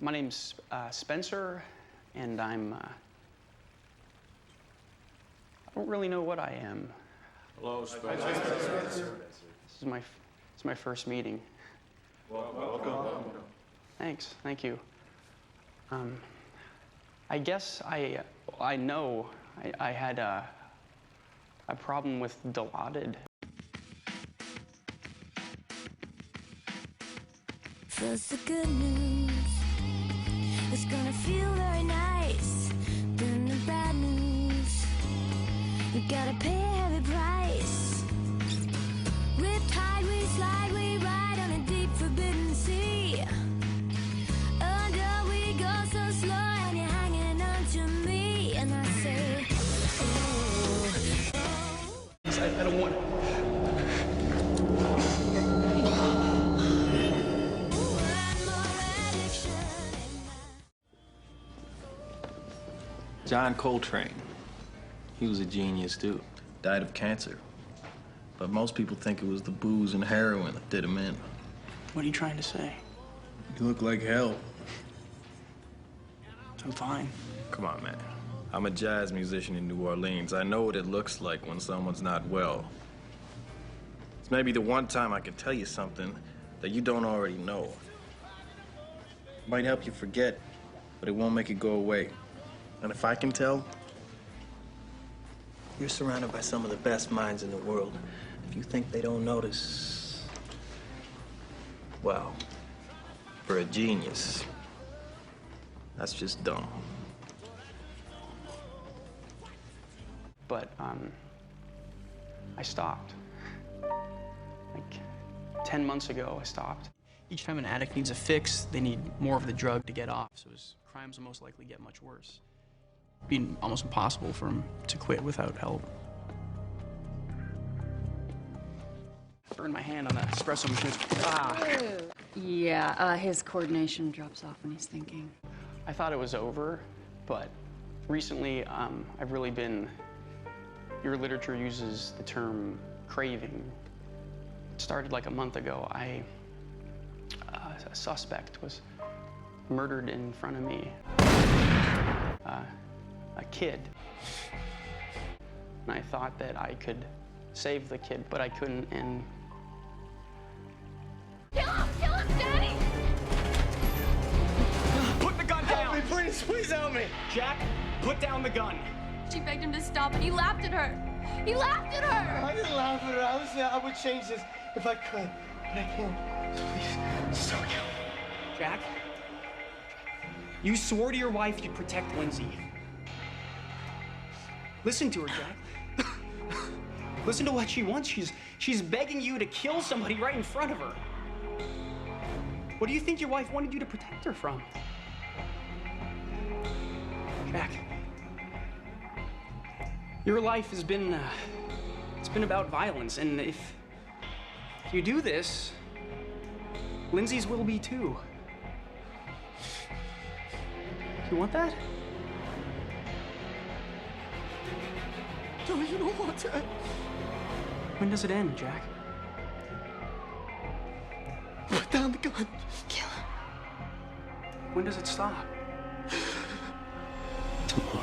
My name's Spencer, and I don't really know what I am. Hello, Spencer. This is my first meeting. Welcome. Thanks, thank you. I guess I know I had a problem with Dilaudid. First the good news, it's gonna feel very nice. Then the bad news, you gotta pay a heavy price. Riptide, we slide, we ride on a deep forbidden sea. Under we go so slow and you're hanging on to me. And I say, oh, oh. I don't want... John Coltrane. He was a genius, too. Died of cancer. But most people think it was the booze and heroin that did him in. What are you trying to say? You look like hell. I'm fine. Come on, man. I'm a jazz musician in New Orleans. I know what it looks like when someone's not well. It's maybe the one time I can tell you something that you don't already know. It might help you forget, but it won't make it go away. And if I can tell, you're surrounded by some of the best minds in the world. If you think they don't notice, well, for a genius, that's just dumb. But, I stopped. Like, 10 months ago, I stopped. Each time an addict needs a fix, they need more of the drug to get off, so his crimes will most likely get much worse. It'd be almost impossible for him to quit without help. I burned my hand on that espresso machine. Ah! Yeah, his coordination drops off when he's thinking. I thought it was over, but recently I've really been... Your literature uses the term craving. It started like a month ago. A suspect was murdered in front of me. A kid. And I thought that I could save the kid, but I couldn't, and... Kill him, Daddy! Put the gun down! Help me, please help me! Jack, put down the gun. She begged him to stop and he laughed at her. He laughed at her! I didn't laugh at her. I was saying I would change this if I could, but I can't. Please, just don't kill me. Jack, you swore to your wife you'd protect Lindsay. Listen to her, Jack. Listen to what she wants. She's begging you to kill somebody right in front of her. What do you think your wife wanted you to protect her from? Jack, your life has been, it's been about violence, and if you do this, Lindsay's will be too. You want that? No, you don't want that. When does it end, Jack? Put down the gun. Kill him. When does it stop? Tomorrow.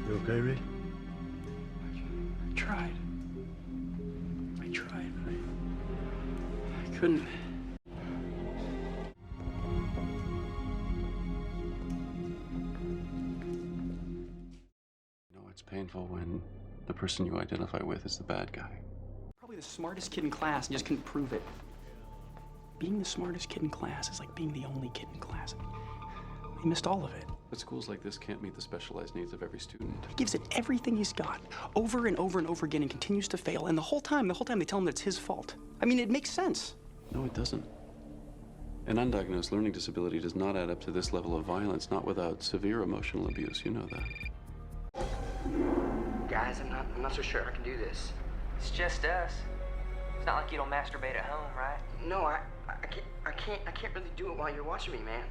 You okay, Reid? I tried, but I couldn't. No, it's painful when the person you identify with is the bad guy. Probably the smartest kid in class and just couldn't prove it. Being the smartest kid in class is like being the only kid in class. He missed all of it. But schools like this can't meet the specialized needs of every student. He gives it everything he's got, over and over and over again, and continues to fail. And the whole time they tell him that it's his fault. I mean, it makes sense. No, it doesn't. An undiagnosed learning disability does not add up to this level of violence, not without severe emotional abuse. You know that. Guys, I'm not so sure I can do this. It's just us. It's not like you don't masturbate at home, right? No, I can't really do it while you're watching me, man.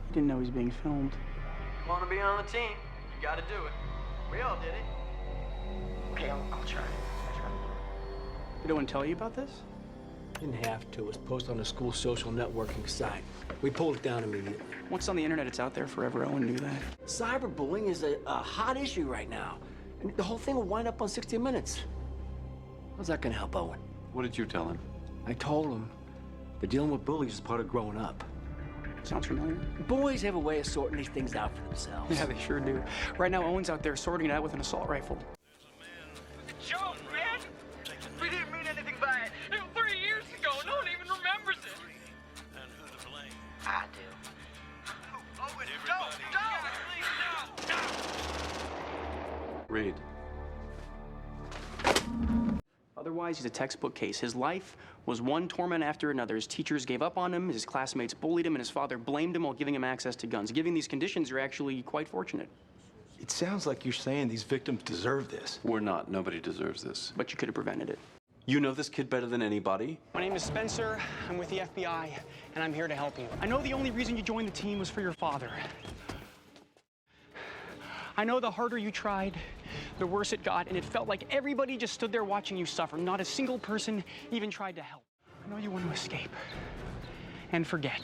He didn't know he was being filmed. Want to be on the team? You got to do it. We all did it. Okay, I'll try. I'll try. Did Owen tell you about this? Didn't have to. It was posted on the school social networking site. We pulled it down immediately. Once on the internet, it's out there forever. Owen knew that. Cyberbullying is a hot issue right now. And the whole thing will wind up on 60 Minutes. How's that gonna help Owen? What did you tell him? I told him that dealing with bullies is part of growing up. Sounds familiar. Boys have a way of sorting these things out for themselves. Yeah, they sure do. Right now, Owen's out there sorting it out with an assault rifle. Joke, man! We didn't mean anything by it. 3 years ago, no one even remembers it. I do. Owen, don't! Reid. Otherwise, he's a textbook case. His life was one torment after another. His teachers gave up on him, his classmates bullied him, and his father blamed him while giving him access to guns. Given these conditions, you're actually quite fortunate. It sounds like you're saying these victims deserve this. We're not. Nobody deserves this. But you could have prevented it. You know this kid better than anybody? My name is Spencer. I'm with the FBI, and I'm here to help you. I know the only reason you joined the team was for your father. I know the harder you tried, the worse it got, and it felt like everybody just stood there watching you suffer. Not a single person even tried to help. I know you want to escape and forget.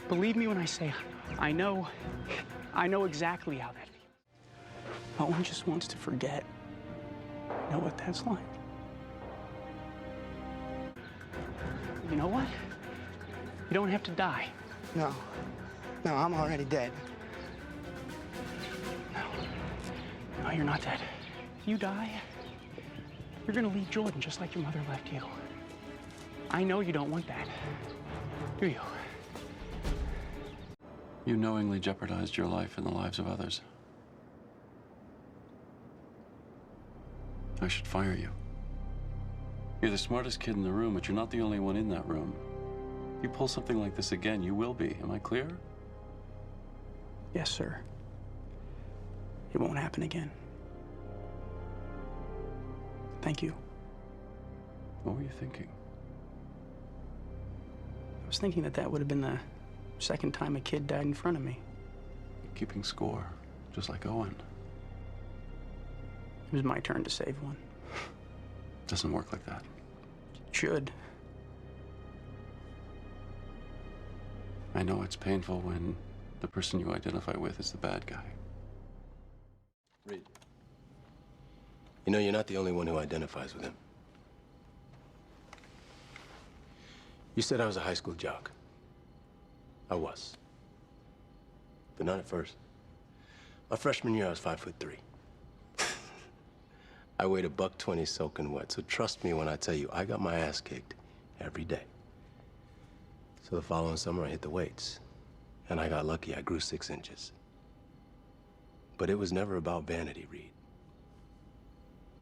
Believe me when I say I know exactly how that feels. Owen just wants to forget. I know what that's like. You know what? You don't have to die. No, I'm already dead. No, you're not dead. If you die, you're gonna leave Jordan just like your mother left you. I know you don't want that, do you? You knowingly jeopardized your life and the lives of others. I should fire you. You're the smartest kid in the room, but you're not the only one in that room. If you pull something like this again, you will be. Am I clear? Yes, sir. It won't happen again. Thank you. What were you thinking? I was thinking that would have been the second time a kid died in front of me. Keeping score, just like Owen. It was my turn to save one. Doesn't work like that. It should. I know it's painful when the person you identify with is the bad guy. Reid, you know you're not the only one who identifies with him. You said I was a high school jock. I was. But not at first. My freshman year, I was 5'3". I weighed $120 soaking wet, so trust me when I tell you, I got my ass kicked every day. So the following summer, I hit the weights. And I got lucky, I grew 6 inches. But it was never about vanity, Reid.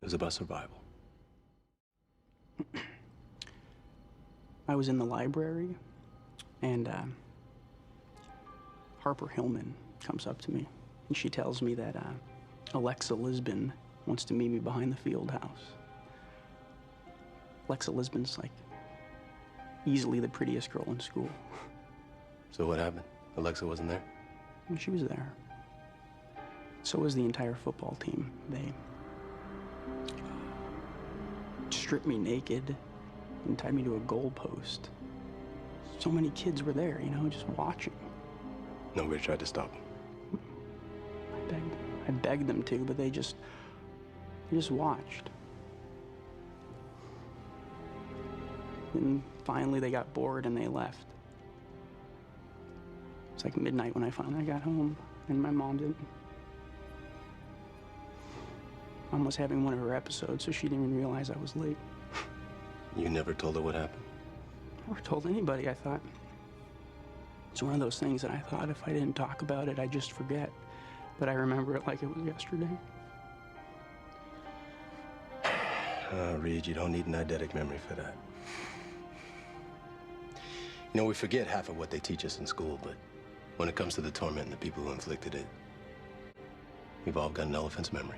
It was about survival. I was in the library, and Harper Hillman comes up to me, and she tells me that Alexa Lisbon wants to meet me behind the field house. Alexa Lisbon's like easily the prettiest girl in school. So what happened? Alexa wasn't there? And she was there. So was the entire football team. They stripped me naked and tied me to a goalpost. So many kids were there, you know, just watching. Nobody tried to stop them. I begged them to, but they just watched. And finally they got bored and they left. It's like midnight when I finally got home, and my mom didn't. Mom was having one of her episodes, so she didn't even realize I was late. You never told her what happened? Never told anybody, I thought. It's one of those things that I thought if I didn't talk about it, I'd just forget. But I remember it like it was yesterday. Reid, you don't need an eidetic memory for that. You know, we forget half of what they teach us in school, but when it comes to the torment and the people who inflicted it, we've all got an elephant's memory.